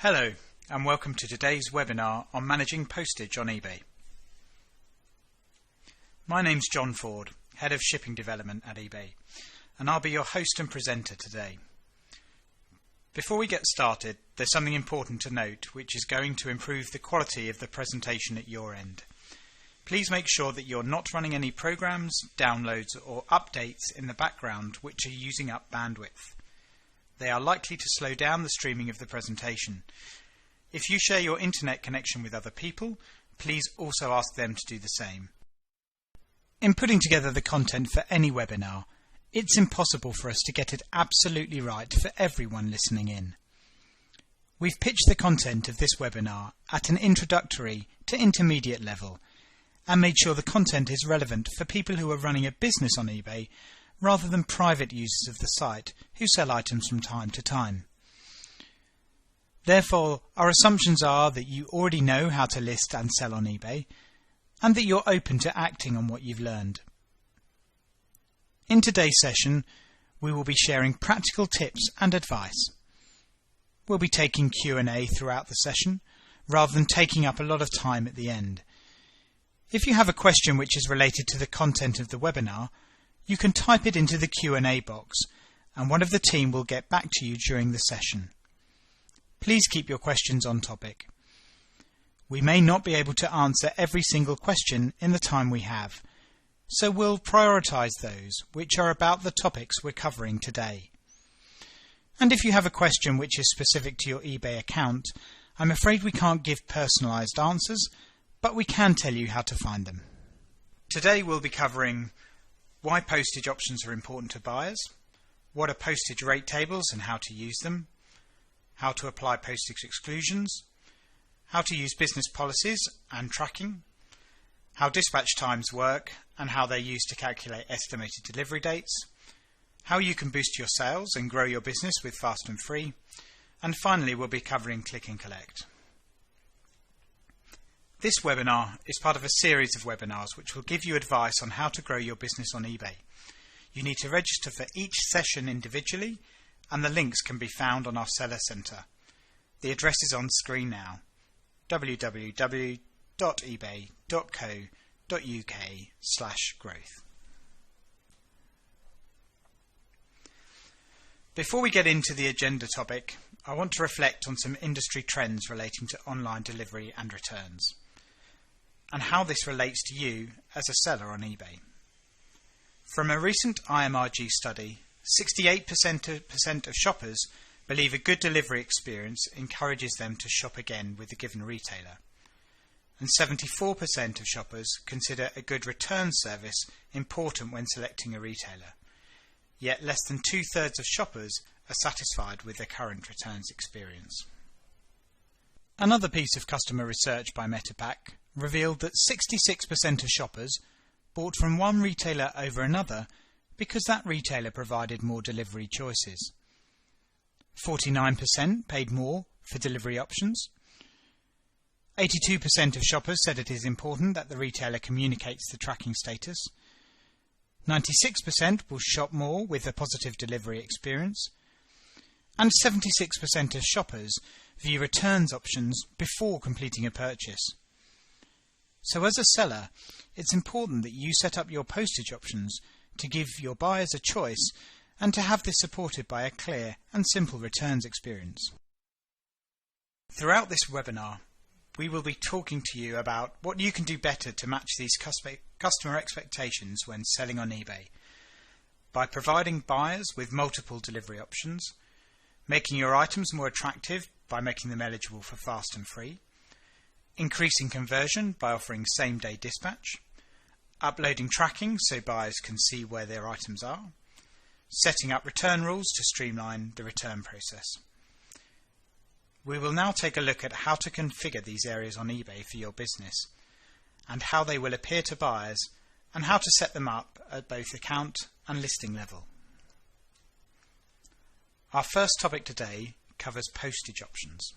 Hello, and welcome to today's webinar on managing postage on eBay. My name's John Ford, Head of Shipping Development at eBay, and I'll be your host and presenter today. Before we get started, there's something important to note, which is going to improve the quality of the presentation at your end. Please make sure that you're not running any programs, downloads, or updates in the background which are using up bandwidth. They are likely to slow down the streaming of the presentation. If you share your internet connection with other people, please also ask them to do the same. In putting together the content for any webinar, it's impossible for us to get it absolutely right for everyone listening in. We've pitched the content of this webinar at an introductory to intermediate level and made sure the content is relevant for people who are running a business on eBay rather than private users of the site who sell items from time to time. Therefore, our assumptions are that you already know how to list and sell on eBay, and that you're open to acting on what you've learned. In today's session, we will be sharing practical tips and advice. We'll be taking Q&A throughout the session, rather than taking up a lot of time at the end. If you have a question which is related to the content of the webinar, you can type it into the Q&A box, and one of the team will get back to you during the session. Please keep your questions on topic. We may not be able to answer every single question in the time we have, so we'll prioritise those which are about the topics we're covering today. And if you have a question which is specific to your eBay account, I'm afraid we can't give personalised answers, but we can tell you how to find them. Today we'll be covering why postage options are important to buyers, what are postage rate tables and how to use them, how to apply postage exclusions, how to use business policies and tracking, how dispatch times work and how they're used to calculate estimated delivery dates, how you can boost your sales and grow your business with Fast and Free, and finally we'll be covering Click and Collect. This webinar is part of a series of webinars which will give you advice on how to grow your business on eBay. You need to register for each session individually, and the links can be found on our Seller Centre. The address is on screen now: www.ebay.co.uk/growth. Before we get into the agenda topic, I want to reflect on some industry trends relating to online delivery and returns, and how this relates to you as a seller on eBay. From a recent IMRG study, 68% of shoppers believe a good delivery experience encourages them to shop again with a given retailer, and 74% of shoppers consider a good return service important when selecting a retailer, yet less than 2/3 of shoppers are satisfied with their current returns experience. Another piece of customer research by Metapack revealed that 66% of shoppers bought from one retailer over another because that retailer provided more delivery choices. 49% paid more for delivery options. 82% of shoppers said it is important that the retailer communicates the tracking status. 96% will shop more with a positive delivery experience. And 76% of shoppers view returns options before completing a purchase. So as a seller, it's important that you set up your postage options to give your buyers a choice and to have this supported by a clear and simple returns experience. Throughout this webinar, we will be talking to you about what you can do better to match these customer expectations when selling on eBay, by providing buyers with multiple delivery options, making your items more attractive by making them eligible for Fast and Free, increasing conversion by offering same-day dispatch, uploading tracking so buyers can see where their items are, setting up return rules to streamline the return process. We will now take a look at how to configure these areas on eBay for your business, and how they will appear to buyers, and how to set them up at both account and listing level. Our first topic today covers postage options.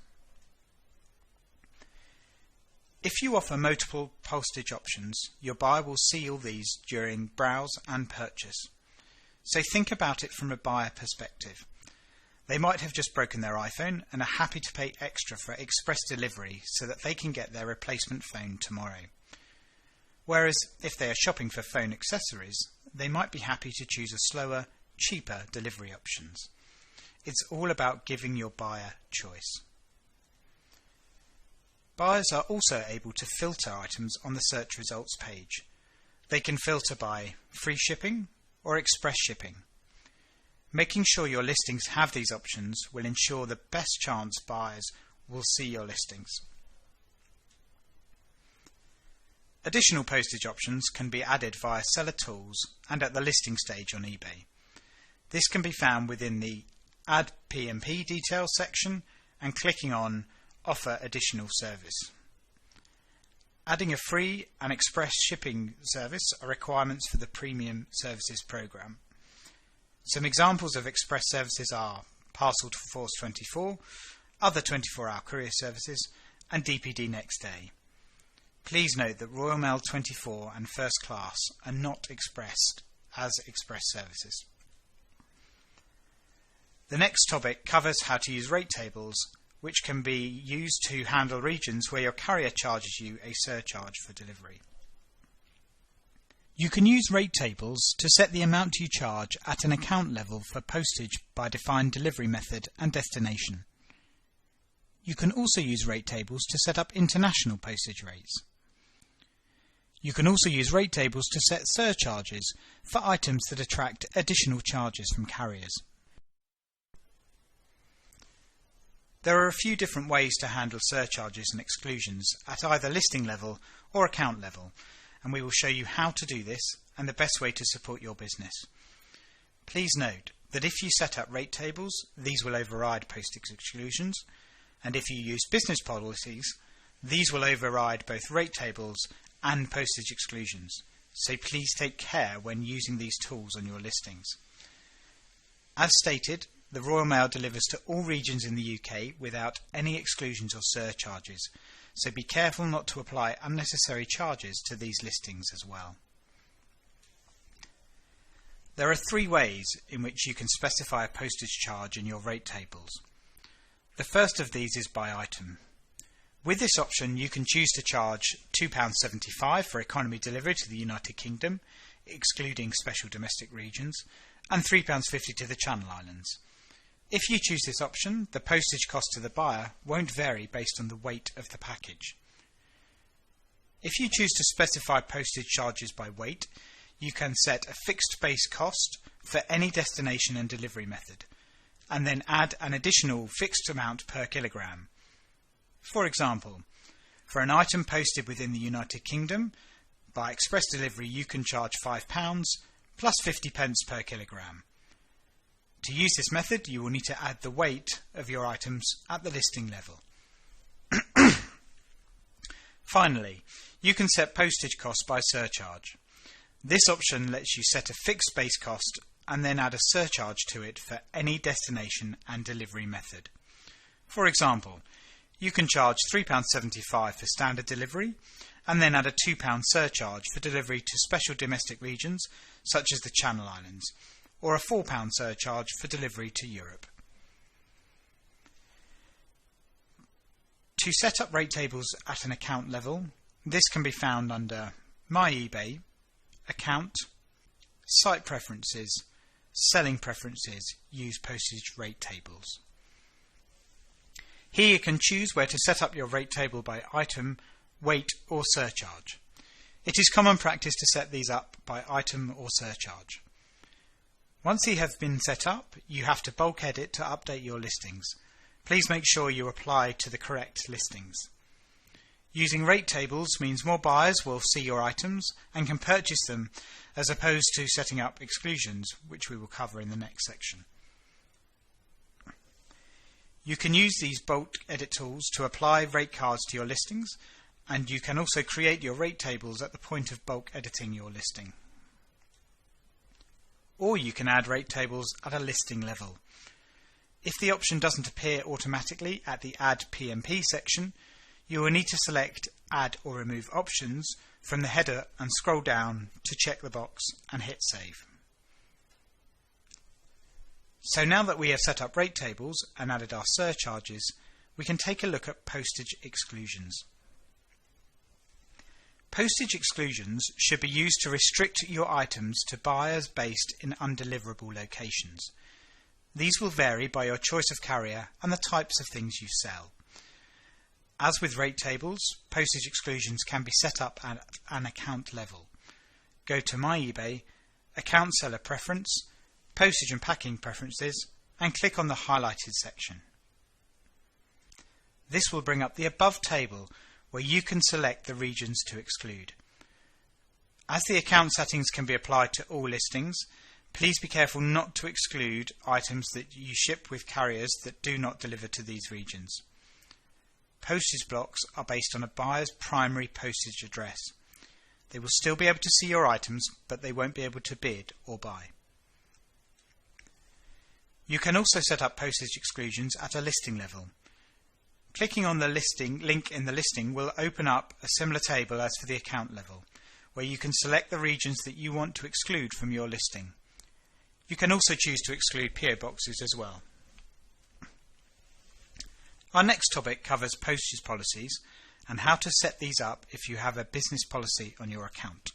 If you offer multiple postage options, your buyer will see all these during browse and purchase. So think about it from a buyer perspective. They might have just broken their iPhone and are happy to pay extra for express delivery so that they can get their replacement phone tomorrow. Whereas if they are shopping for phone accessories, they might be happy to choose a slower, cheaper delivery options. It's all about giving your buyer choice. Buyers are also able to filter items on the search results page. They can filter by free shipping or express shipping. Making sure your listings have these options will ensure the best chance buyers will see your listings. Additional postage options can be added via seller tools and at the listing stage on eBay. This can be found within the Add PMP Details section and clicking on Offer Additional Service. Adding a free and express shipping service are requirements for the Premium Services program. Some examples of express services are Parcel to Force 24, other 24-hour courier services, and DPD next day. Please note that Royal Mail 24 and First Class are not expressed as express services. The next topic covers how to use rate tables, which can be used to handle regions where your carrier charges you a surcharge for delivery. You can use rate tables to set the amount you charge at an account level for postage by defined delivery method and destination. You can also use rate tables to set up international postage rates. You can also use rate tables to set surcharges for items that attract additional charges from carriers. There are a few different ways to handle surcharges and exclusions at either listing level or account level, and we will show you how to do this and the best way to support your business. Please note that if you set up rate tables, these will override postage exclusions, and if you use business policies, these will override both rate tables and postage exclusions. So please take care when using these tools on your listings. As stated, the Royal Mail delivers to all regions in the UK without any exclusions or surcharges, so be careful not to apply unnecessary charges to these listings as well. There are three ways in which you can specify a postage charge in your rate tables. The first of these is by item. With this option, you can choose to charge £2.75 for economy delivery to the United Kingdom, excluding special domestic regions, and £3.50 to the Channel Islands. If you choose this option, the postage cost to the buyer won't vary based on the weight of the package. If you choose to specify postage charges by weight, you can set a fixed base cost for any destination and delivery method, and then add an additional fixed amount per kilogram. For example, for an item posted within the United Kingdom, by express delivery you can charge £5 plus 50 pence per kilogram. To use this method, you will need to add the weight of your items at the listing level. Finally, you can set postage costs by surcharge. This option lets you set a fixed base cost and then add a surcharge to it for any destination and delivery method. For example, you can charge £3.75 for standard delivery and then add a £2 surcharge for delivery to special domestic regions such as the Channel Islands, or a £4 surcharge for delivery to Europe. To set up rate tables at an account level, this can be found under My eBay, Account, Site Preferences, Selling Preferences, Use Postage Rate Tables. Here you can choose where to set up your rate table by item, weight or surcharge. It is common practice to set these up by item or surcharge. Once they have been set up, you have to bulk edit to update your listings. Please make sure you apply to the correct listings. Using rate tables means more buyers will see your items and can purchase them, as opposed to setting up exclusions, which we will cover in the next section. You can use these bulk edit tools to apply rate cards to your listings, and you can also create your rate tables at the point of bulk editing your listing. Or you can add rate tables at a listing level. If the option doesn't appear automatically at the Add PMP section, you will need to select Add or Remove Options from the header and scroll down to check the box and hit Save. So now that we have set up rate tables and added our surcharges, we can take a look at postage exclusions. Postage exclusions should be used to restrict your items to buyers based in undeliverable locations. These will vary by your choice of carrier and the types of things you sell. As with rate tables, postage exclusions can be set up at an account level. Go to My eBay, Account Seller Preference, Postage and Packing Preferences, and click on the highlighted section. This will bring up the above table where you can select the regions to exclude. As the account settings can be applied to all listings, please be careful not to exclude items that you ship with carriers that do not deliver to these regions. Postage blocks are based on a buyer's primary postage address. They will still be able to see your items, but they won't be able to bid or buy. You can also set up postage exclusions at a listing level. Clicking on the listing link in the listing will open up a similar table as for the account level, where you can select the regions that you want to exclude from your listing. You can also choose to exclude PO boxes as well. Our next topic covers postage policies and how to set these up if you have a business policy on your account.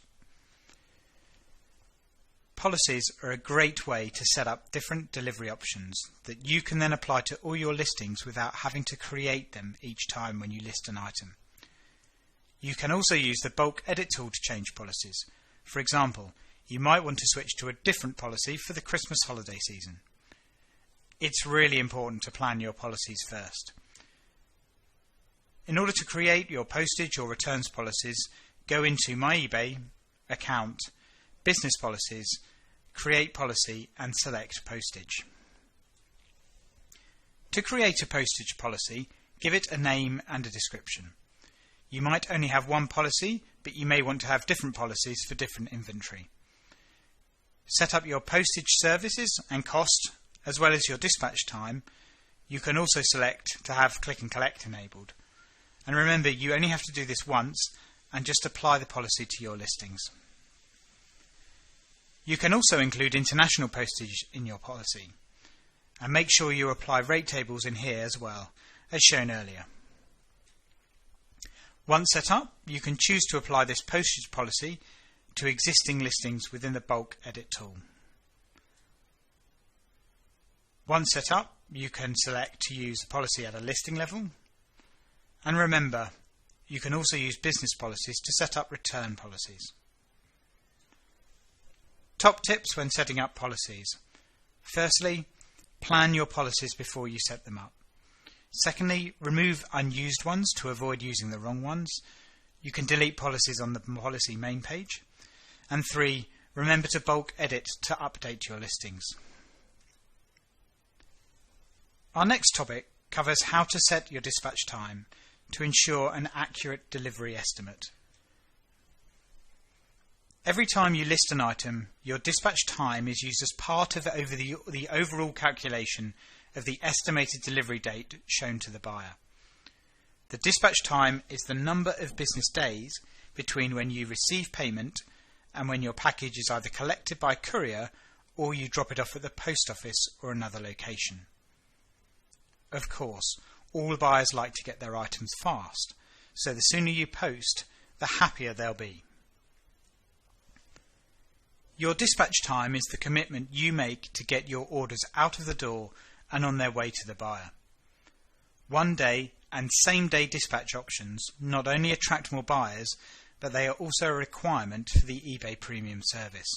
Policies are a great way to set up different delivery options that you can then apply to all your listings without having to create them each time when you list an item. You can also use the bulk edit tool to change policies. For example, you might want to switch to a different policy for the Christmas holiday season. It's really important to plan your policies first. In order to create your postage or returns policies, go into My eBay, Account, Business Policies, Create Policy and select Postage. To create a postage policy, give it a name and a description. You might only have one policy, but you may want to have different policies for different inventory. Set up your postage services and cost, as well as your dispatch time. You can also select to have click and collect enabled. And remember, you only have to do this once and just apply the policy to your listings. You can also include international postage in your policy. And make sure you apply rate tables in here as well, as shown earlier. Once set up, you can choose to apply this postage policy to existing listings within the bulk edit tool. Once set up, you can select to use the policy at a listing level. And remember, you can also use business policies to set up return policies. Top tips when setting up policies. Firstly, plan your policies before you set them up. Secondly, remove unused ones to avoid using the wrong ones. You can delete policies on the policy main page. And 3, remember to bulk edit to update your listings. Our next topic covers how to set your dispatch time to ensure an accurate delivery estimate. Every time you list an item, your dispatch time is used as part of the overall calculation of the estimated delivery date shown to the buyer. The dispatch time is the number of business days between when you receive payment and when your package is either collected by courier or you drop it off at the post office or another location. Of course, all buyers like to get their items fast, so the sooner you post, the happier they'll be. Your dispatch time is the commitment you make to get your orders out of the door and on their way to the buyer. One day and same day dispatch options not only attract more buyers, but they are also a requirement for the eBay Premium service.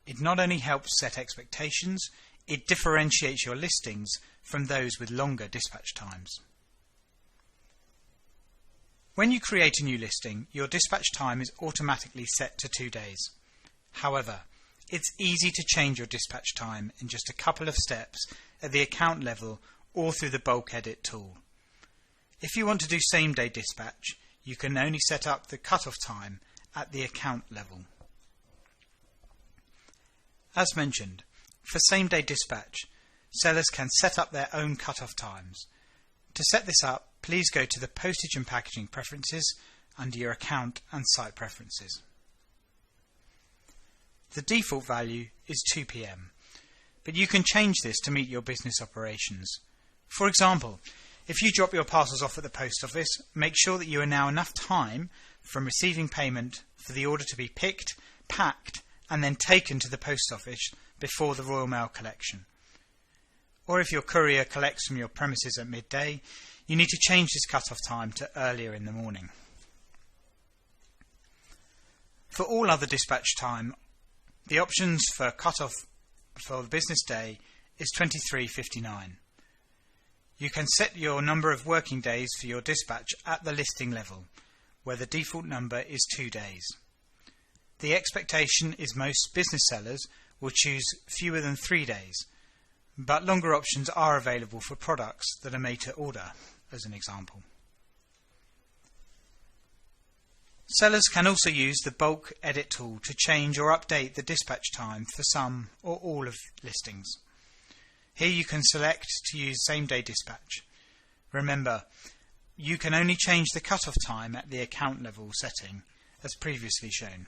It not only helps set expectations, it differentiates your listings from those with longer dispatch times. When you create a new listing, your dispatch time is automatically set to 2 days. However, it's easy to change your dispatch time in just a couple of steps at the account level or through the bulk edit tool. If you want to do same day dispatch, you can only set up the cutoff time at the account level. As mentioned, for same day dispatch, sellers can set up their own cutoff times. To set this up, please go to the Postage and Packaging Preferences under your Account and Site Preferences. The default value is 2 p.m. but you can change this to meet your business operations. For example, if you drop your parcels off at the post office, make sure that you allow enough time from receiving payment for the order to be picked, packed, and then taken to the post office before the Royal Mail collection. Or if your courier collects from your premises at midday, you need to change this cut-off time to earlier in the morning. For all other dispatch time, the options for cut-off for the business day is 23:59. You can set your number of working days for your dispatch at the listing level, where the default number is 2 days. The expectation is most business sellers will choose fewer than 3 days, but longer options are available for products that are made to order, as an example. Sellers can also use the bulk edit tool to change or update the dispatch time for some or all of listings. Here you can select to use same-day dispatch. Remember, you can only change the cut-off time at the account level setting, as previously shown.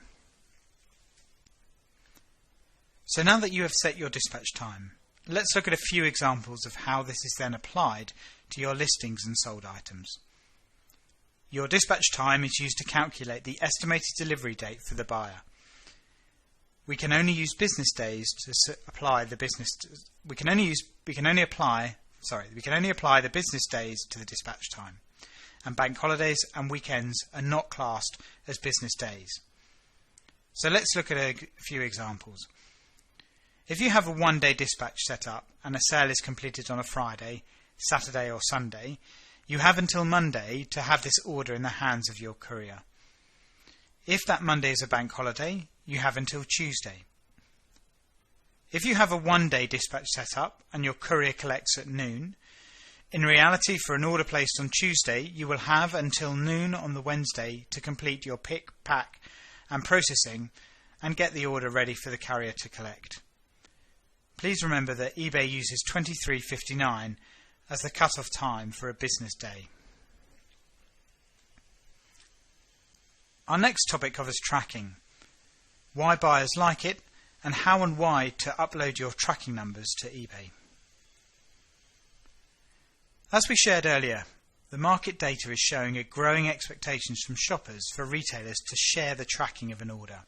So now that you have set your dispatch time, let's look at a few examples of how this is then applied to your listings and sold items. Your dispatch time is used to calculate the estimated delivery date for the buyer. We can only use business days to apply the business. We can only apply the business days to the dispatch time, and bank holidays and weekends are not classed as business days. So let's look at a few examples. If you have a one-day dispatch set up and a sale is completed on a Friday, Saturday or Sunday, you have until Monday to have this order in the hands of your courier. If that Monday is a bank holiday, you have until Tuesday. If you have a one-day dispatch set up and your courier collects at noon, in reality for an order placed on Tuesday, you will have until noon on the Wednesday to complete your pick, pack and processing and get the order ready for the carrier to collect. Please remember that eBay uses 23:59 as the cut-off time for a business day. Our next topic covers tracking, why buyers like it, and how and why to upload your tracking numbers to eBay. As we shared earlier, the market data is showing a growing expectations from shoppers for retailers to share the tracking of an order.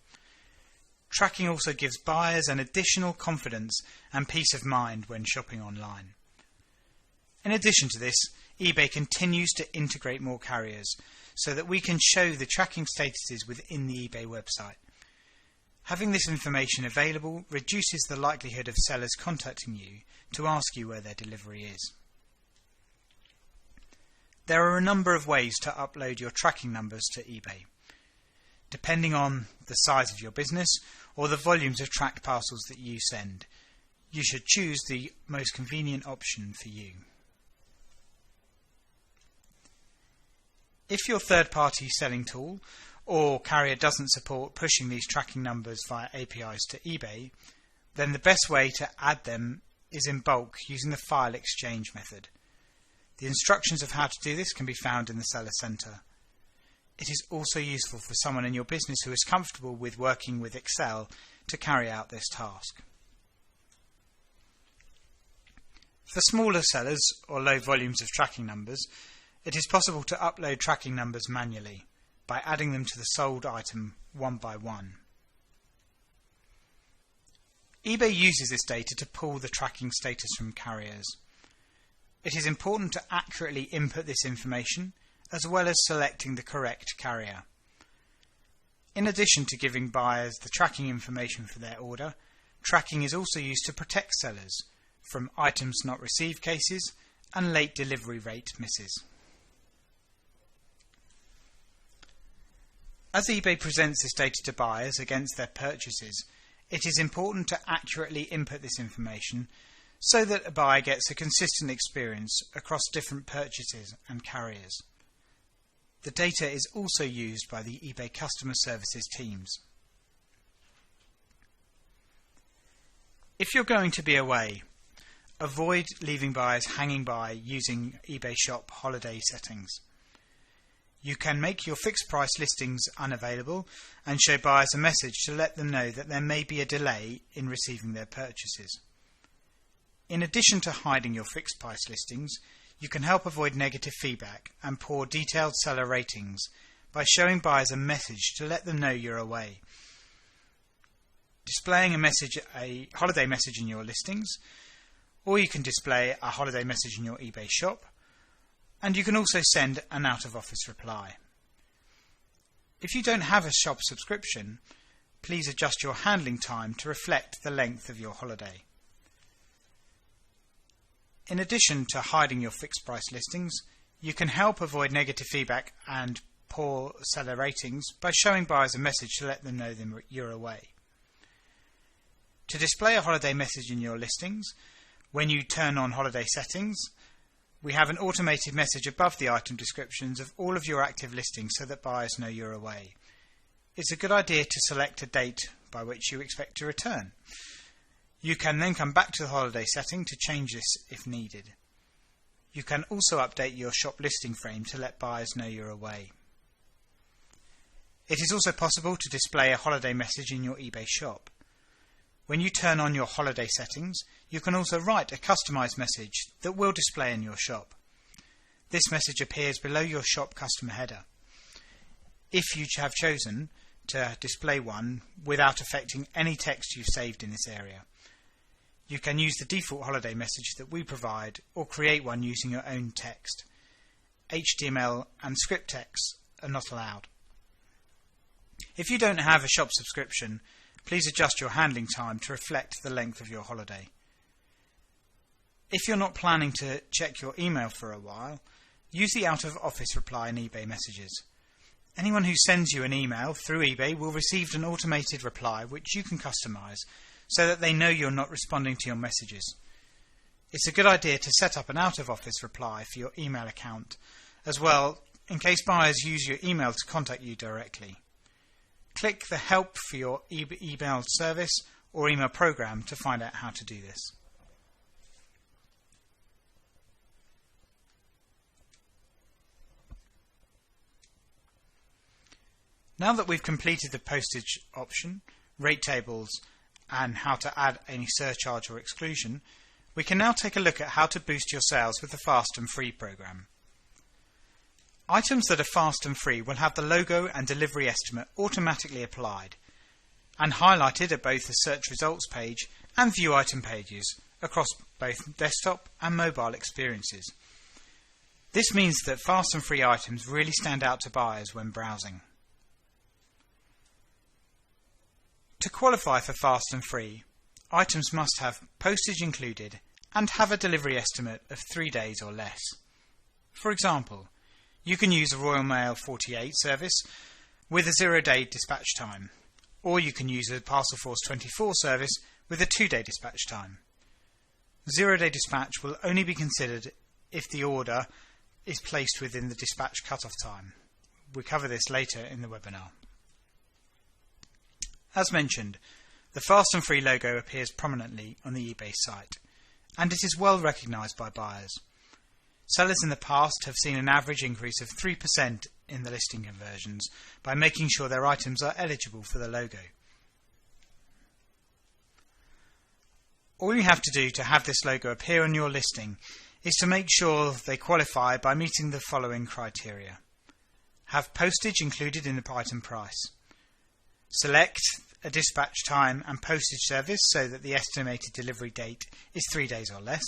Tracking also gives buyers an additional confidence and peace of mind when shopping online. In addition to this, eBay continues to integrate more carriers so that we can show the tracking statuses within the eBay website. Having this information available reduces the likelihood of sellers contacting you to ask you where their delivery is. There are a number of ways to upload your tracking numbers to eBay. Depending on the size of your business or the volumes of tracked parcels that you send, you should choose the most convenient option for you. If your third-party selling tool or carrier doesn't support pushing these tracking numbers via APIs to eBay, then the best way to add them is in bulk using the file exchange method. The instructions of how to do this can be found in the Seller Center. It is also useful for someone in your business who is comfortable with working with Excel to carry out this task. For smaller sellers or low volumes of tracking numbers, it is possible to upload tracking numbers manually by adding them to the sold item one by one. eBay uses this data to pull the tracking status from carriers. It is important to accurately input this information as well as selecting the correct carrier. In addition to giving buyers the tracking information for their order, tracking is also used to protect sellers from items not received cases and late delivery rate misses. As eBay presents this data to buyers against their purchases, it is important to accurately input this information so that a buyer gets a consistent experience across different purchases and carriers. The data is also used by the eBay customer services teams. If you're going to be away, avoid leaving buyers hanging by using eBay Shop holiday settings. You can make your fixed price listings unavailable and show buyers a message to let them know that there may be a delay in receiving their purchases. In addition to hiding your fixed price listings, you can help avoid negative feedback and poor detailed seller ratings by showing buyers a message to let them know you're away. Displaying a holiday message in your listings, or you can display a holiday message in your eBay shop, and you can also send an out-of-office reply. If you don't have a shop subscription, please adjust your handling time to reflect the length of your holiday. In addition to hiding your fixed price listings, you can help avoid negative feedback and poor seller ratings by showing buyers a message to let them know you're away. To display a holiday message in your listings, when you turn on holiday settings, we have an automated message above the item descriptions of all of your active listings so that buyers know you're away. It's a good idea to select a date by which you expect to return. You can then come back to the holiday setting to change this if needed. You can also update your shop listing frame to let buyers know you're away. It is also possible to display a holiday message in your eBay shop. When you turn on your holiday settings, you can also write a customized message that will display in your shop. This message appears below your shop customer header. If you have chosen to display one without affecting any text you've saved in this area, you can use the default holiday message that we provide or create one using your own text. HTML and script text are not allowed. If you don't have a shop subscription, please adjust your handling time to reflect the length of your holiday. If you're not planning to check your email for a while, use the out-of-office reply in eBay messages. Anyone who sends you an email through eBay will receive an automated reply which you can customize so that they know you're not responding to your messages. It's a good idea to set up an out-of-office reply for your email account as well, in case buyers use your email to contact you directly. Click the Help for your email service or email program to find out how to do this. Now that we've completed the postage option, rate tables, and how to add any surcharge or exclusion, we can now take a look at how to boost your sales with the Fast and Free program. Items that are fast and free will have the logo and delivery estimate automatically applied and highlighted at both the search results page and view item pages across both desktop and mobile experiences. This means that fast and free items really stand out to buyers when browsing. To qualify for fast and free, items must have postage included and have a delivery estimate of 3 days or less. For example, you can use a Royal Mail 48 service with a 0-day dispatch time, or you can use a Parcelforce 24 service with a 2-day dispatch time. 0-day dispatch will only be considered if the order is placed within the dispatch cut-off time. We'll cover this later in the webinar. As mentioned, the Fast and Free logo appears prominently on the eBay site, and it is well recognised by buyers. Sellers in the past have seen an average increase of 3% in the listing conversions by making sure their items are eligible for the logo. All you have to do to have this logo appear on your listing is to make sure they qualify by meeting the following criteria. Have postage included in the item price. Select a dispatch time and postage service so that the estimated delivery date is 3 days or less,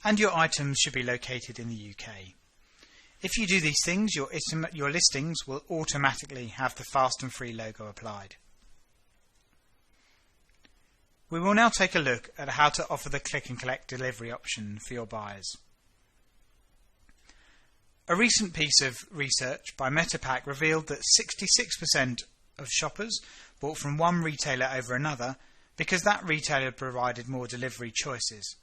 and your items should be located in the UK. If you do these things, your listings will automatically have the Fast and Free logo applied. We will now take a look at how to offer the click and collect delivery option for your buyers. A recent piece of research by MetaPack revealed that 66% of shoppers bought from one retailer over another because that retailer provided more delivery choices,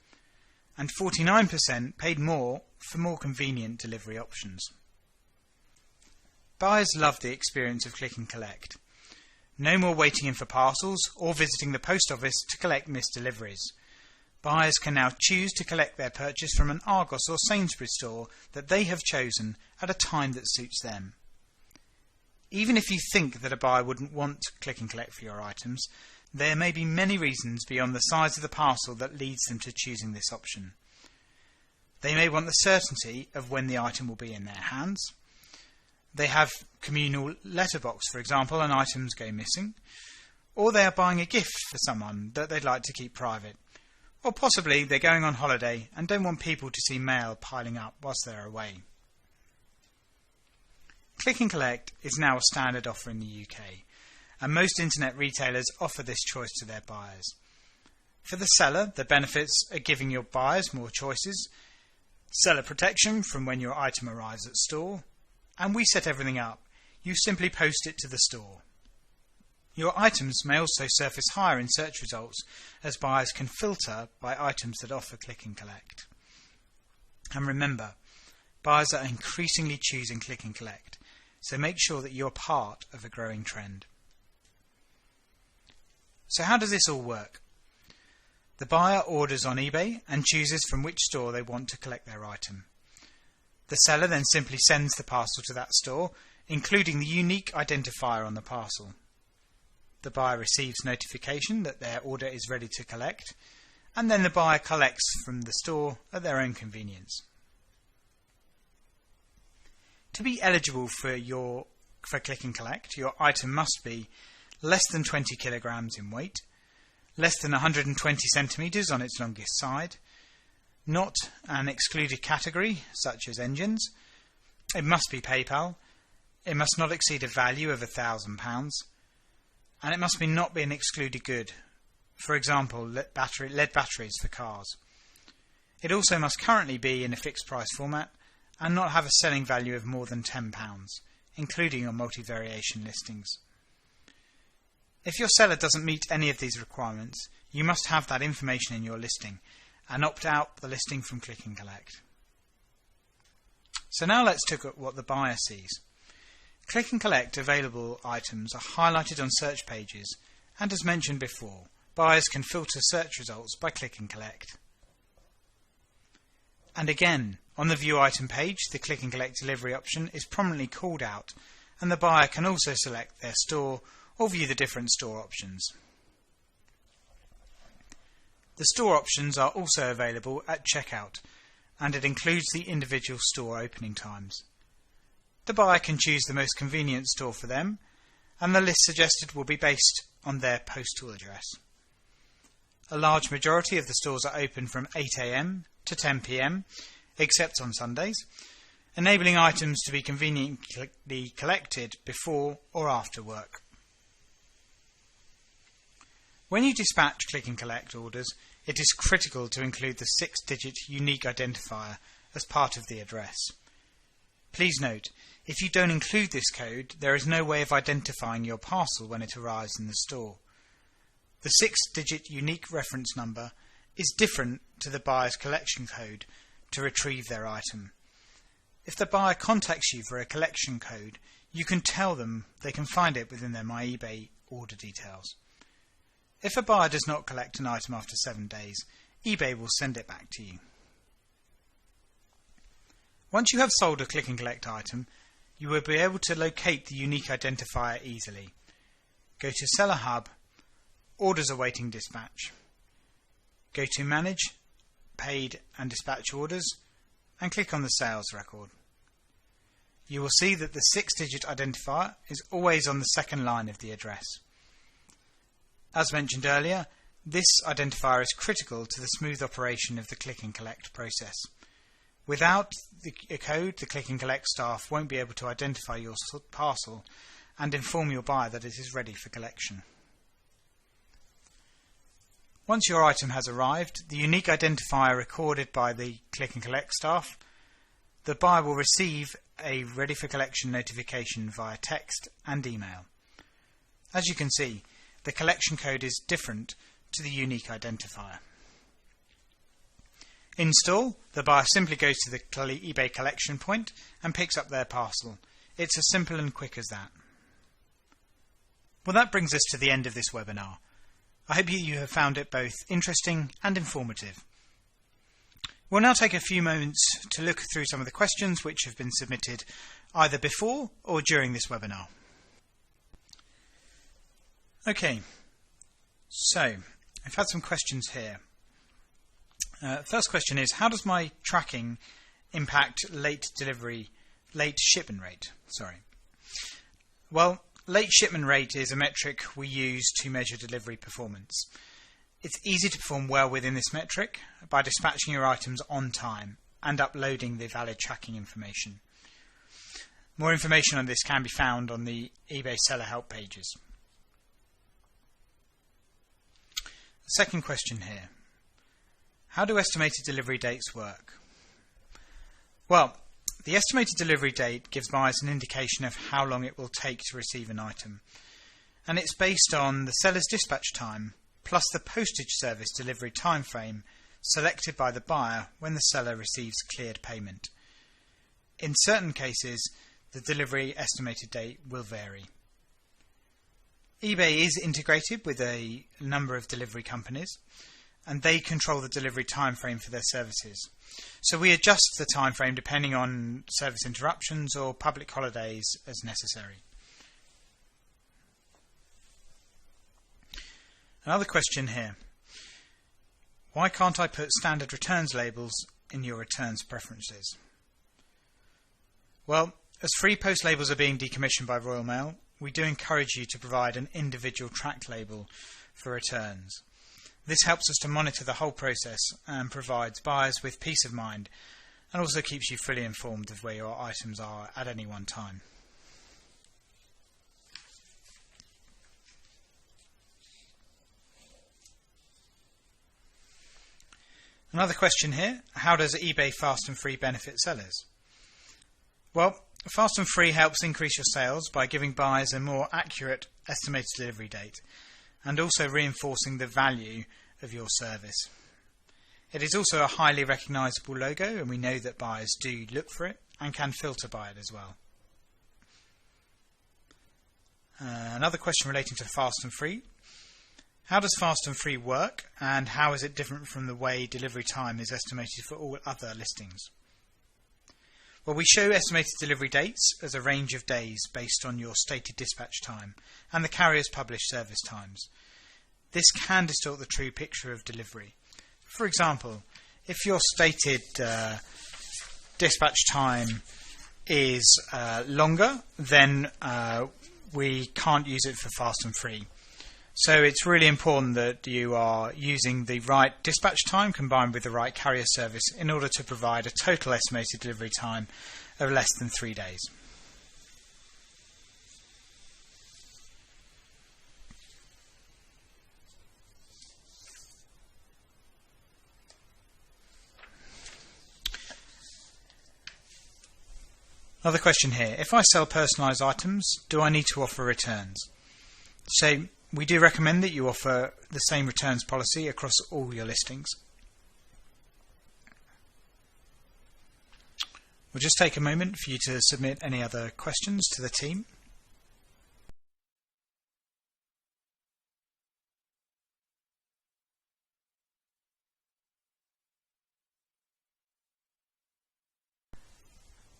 and 49% paid more for more convenient delivery options. Buyers love the experience of click and collect. No more waiting in for parcels or visiting the post office to collect missed deliveries. Buyers can now choose to collect their purchase from an Argos or Sainsbury's store that they have chosen at a time that suits them. Even if you think that a buyer wouldn't want click and collect for your items, There may be many reasons beyond the size of the parcel that leads them to choosing this option. They may want the certainty of when the item will be in their hands. They have communal letterbox, for example, and items go missing. Or they are buying a gift for someone that they'd like to keep private. Or possibly they're going on holiday and don't want people to see mail piling up whilst they're away. Click and Collect is now a standard offer in the UK, and most internet retailers offer this choice to their buyers. For the seller, the benefits are giving your buyers more choices, seller protection from when your item arrives at store, and we set everything up. You simply post it to the store. Your items may also surface higher in search results, as buyers can filter by items that offer Click and Collect. And remember, buyers are increasingly choosing Click and Collect, so make sure that you're part of a growing trend. So how does this all work? The buyer orders on eBay and chooses from which store they want to collect their item. The seller then simply sends the parcel to that store, including the unique identifier on the parcel. The buyer receives notification that their order is ready to collect, and then the buyer collects from the store at their own convenience. To be eligible for Click and Collect, your item must be less than 20 kilograms in weight, less than 120 centimeters on its longest side, not an excluded category such as engines. It must be PayPal. It must not exceed a value of £1,000, and it must not be an excluded good. For example, lead batteries for cars. It also must currently be in a fixed price format and not have a selling value of more than £10, including on multi-variation listings. If your seller doesn't meet any of these requirements, you must have that information in your listing and opt out the listing from Click and Collect. So now let's look at what the buyer sees. Click and Collect available items are highlighted on search pages, and as mentioned before, buyers can filter search results by Click and Collect. And again, on the View Item page, the Click and Collect delivery option is prominently called out, and the buyer can also select their store or view the different store options. The store options are also available at checkout, and it includes the individual store opening times. The buyer can choose the most convenient store for them, and the list suggested will be based on their postal address. A large majority of the stores are open from 8 AM to 10 PM, except on Sundays, enabling items to be conveniently collected before or after work. When you dispatch Click and Collect orders, it is critical to include the 6-digit unique identifier as part of the address. Please note, if you don't include this code, there is no way of identifying your parcel when it arrives in the store. The 6-digit unique reference number is different to the buyer's collection code to retrieve their item. If the buyer contacts you for a collection code, you can tell them they can find it within their My eBay order details. If a buyer does not collect an item after 7 days, eBay will send it back to you. Once you have sold a Click and Collect item, you will be able to locate the unique identifier easily. Go to Seller Hub, Orders Awaiting Dispatch. Go to Manage, Paid and Dispatch Orders, and click on the sales record. You will see that the 6-digit identifier is always on the second line of the address. As mentioned earlier, this identifier is critical to the smooth operation of the Click and Collect process. Without the code, the Click and Collect staff won't be able to identify your parcel and inform your buyer that it is ready for collection. Once your item has arrived, the unique identifier recorded by the Click and Collect staff, the buyer will receive a ready for collection notification via text and email. As you can see, the collection code is different to the unique identifier. In store, the buyer simply goes to the eBay collection point and picks up their parcel. It's as simple and quick as that. Well, that brings us to the end of this webinar. I hope you have found it both interesting and informative. We'll now take a few moments to look through some of the questions which have been submitted either before or during this webinar. Okay, So, I've had some questions here. First question is, how does my tracking impact late shipment rate? Well, late shipment rate is a metric we use to measure delivery performance. It's easy to perform well within this metric by dispatching your items on time and uploading the valid tracking information. More information on this can be found on the eBay seller help pages. Second question here. How do estimated delivery dates work? Well, the estimated delivery date gives buyers an indication of how long it will take to receive an item, and it's based on the seller's dispatch time plus the postage service delivery time frame selected by the buyer when the seller receives cleared payment. In certain cases, the delivery estimated date will vary. eBay is integrated with a number of delivery companies, and they control the delivery time frame for their services. So we adjust the time frame depending on service interruptions or public holidays as necessary. Another question here. Why can't I put standard returns labels in your returns preferences? Well, as free post labels are being decommissioned by Royal Mail, we do encourage you to provide an individual tracked label for returns. This helps us to monitor the whole process and provides buyers with peace of mind, and also keeps you fully informed of where your items are at any one time. Another question here, how does eBay Fast and Free benefit sellers? Well, Fast and Free helps increase your sales by giving buyers a more accurate estimated delivery date and also reinforcing the value of your service. It is also a highly recognisable logo, and we know that buyers do look for it and can filter by it as well. Another question relating to Fast and Free. How does Fast and Free work, and how is it different from the way delivery time is estimated for all other listings? Well, we show estimated delivery dates as a range of days based on your stated dispatch time and the carrier's published service times. This can distort the true picture of delivery. For example, if your stated dispatch time is longer, then we can't use it for Fast and Free. So it's really important that you are using the right dispatch time combined with the right carrier service in order to provide a total estimated delivery time of less than 3 days. Another question here. If I sell personalised items, do I need to offer returns? So we do recommend that you offer the same returns policy across all your listings. We'll just take a moment for you to submit any other questions to the team.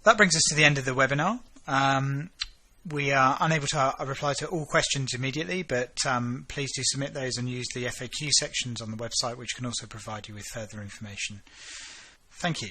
That brings us to the end of the webinar. We are unable to reply to all questions immediately, but please do submit those and use the FAQ sections on the website, which can also provide you with further information. Thank you.